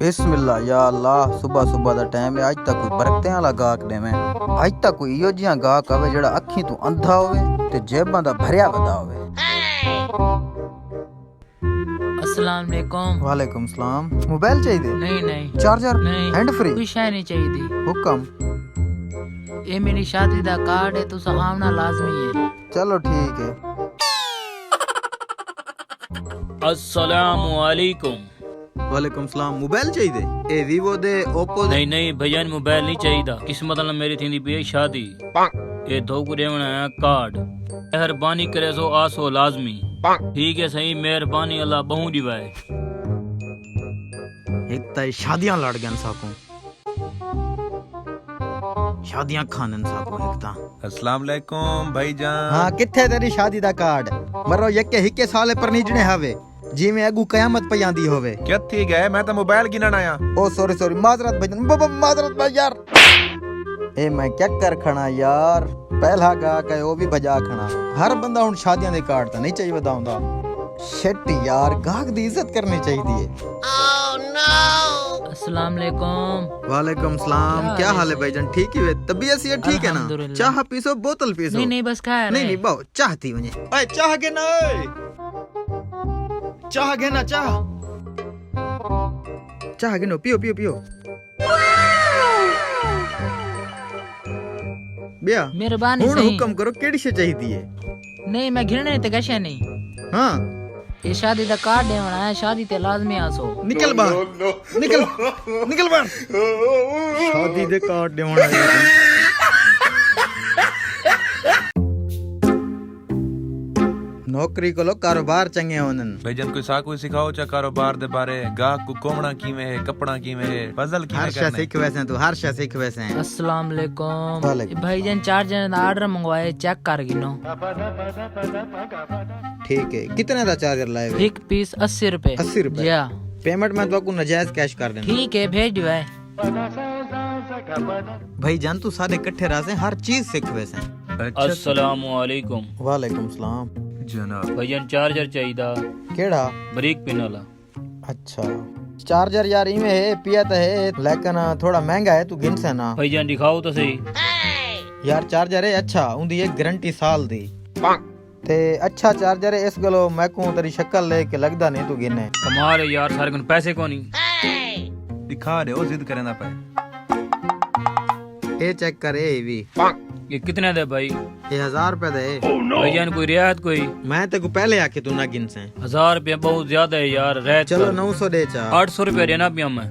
बिस्मिल्लाह या अल्लाह। सुबह सुबह दा टाइम है। अज तक कोई बरकतें वाला गाहक देवें। अज तक कोई इहो जिहा गाहक आवे जेड़ा अखीं तो अंधा होवे ते जेबां दा भरिया वदा होवे। अस्सलाम वालेकुम। वालेकुम सलाम। मोबाइल चाहिए? नहीं चार्जर? नहीं, हैंड फ्री? कोई शय नहीं चाहिए। हुक्म। ये मेरी शादी दा कार्ड है, तुसा आना लाजमी है। चलो ठीक है। अस्सलामु अलैकुम। वालेकुम सलाम। मोबाइल चाहिए? ए वीवो दे, ओप्पो दे? नहीं भैया मोबाइल नहीं चाहिए। किस्मत नाल मेरी थी पई शादी। ये दो को देवना है कार्ड। मेहरबानी करे सो आसो लाजमी। ठीक है सही, मेहरबानी अल्लाह बहु दिवाए। एक तो शादियां लड़ गयन साको, शादियां खानन साको एक ता। अस्सलाम वालेकुम भाईजान। हाँ किथे तेरी शादी दा कार्ड? मरो यके हिके साले पर नीजने हवे जी में अगू कयामत पे आंदी होवे। क्या थी गए? मैं तो मोबाइल गिनन आया। ओ सॉरी माजरत भाईजान, माजरत भाई यार। ए मैं क्या कर खना यार, पहला गा के वो भी बजा खना। हर बंदा हुन शादियां दे कार्ड ता नहीं चाहिए बताऊंदा। शिट यार, गाहक दी इज्जत करनी चाहिए। अस्सलाम वालेकुम। वालेकुम सलाम। क्या हाल है भाईजान? ठीक ही है? तबीयत ये ठीक है ना? अल्हम्दुलिल्लाह। चाह पीसो, बोतल पीसो? नहीं बस खा रहे। नहीं बाओ चाह थी मुझे। ओए चाह के ना, ओए चाह के ना, चाह के नो, पियो बिया। मेहरबानी हुन सही। हुक्म करो केड़ी शे चाहिदी है? नहीं मैं घिरने ते कशे नहीं। हां ये शादी दा कार्ड देवना है, शादी ते लाजमी आसो। निकल बाहर, निकल बाहर। शादी दे कार्ड देवना है। नौकरी को लो, कारोबार चंगे होनन। भाईजान कोई साकू सिखाओ चा कारोबार दे बारे। गाहक को कोमणा कीमे है, कपड़ा कीमे है, फजल कीमे हर शय करने। सीख वैसे तू, हर शय सीख वैसे। अस्सलाम वालेकुम। वालेकुम। भाईजान चार्जर दा ऑर्डर मंगवाए, चेक कर गिनो। ठीक है, कितने का चार्जर लाए? एक पीस 80 रुपए। 80 रुपए? जी हां। पेमेंट में तो नजायज कैश कर देना। ठीक है भेज दिवाए। भाई जान तू सारे इकट्ठे रह, हर चीज सीख वैसे। अस्सलामु अलैकुम। वालेकुम सलाम। जनाब भैया चार्जर चाहिए, केड़ा? बरीक पिन वाला। अच्छा चार्जर यार इमे है, पिया तो है लेकिन थोड़ा महंगा है, तू गिन से ना। भैया दिखाओ तो सही। यार चार्जर है अच्छा, उंदी एक गारंटी साल दी ते अच्छा चार्जर है। इस गलो मैं को तेरी शक्ल लेके लगदा नहीं तू गिने। कमाल है यार, सारे कन पैसे को नहीं दिखा रहे हो, जिद करे ना पाए। ए चेक कर, ए भी। ये कितने दे भाई? ये 1000 रुपए दे। भैया कोई रियायत कोई? मैं तेको पहले आके तू ना गिन से। 1000 रुपया बहुत ज्यादा है यार। रह चलो 900 दे चा। 800 रुपया देना पिया मैं।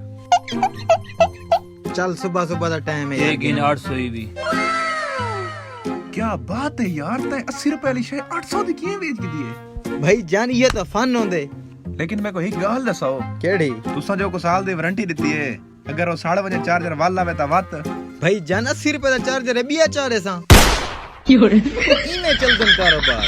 चल सुबह सुबह दा टाइम है। एक गिन 800 ही भी। क्या बात है यार, ते 80 रुपए वाली शे 800 दी किए बेच के दिए? भाई जान ये तो फन होंदे। लेकिन मैं कोई गल दसाओ, केड़ी? तुसा जो को साल दी वारंटी दिती है, अगर वो 6.5 बजे चार्जर वाला वे ता वत। भाई जान 80 रुपए का चार्जर है, बिया चारे सा इमे चलदन कारोबार।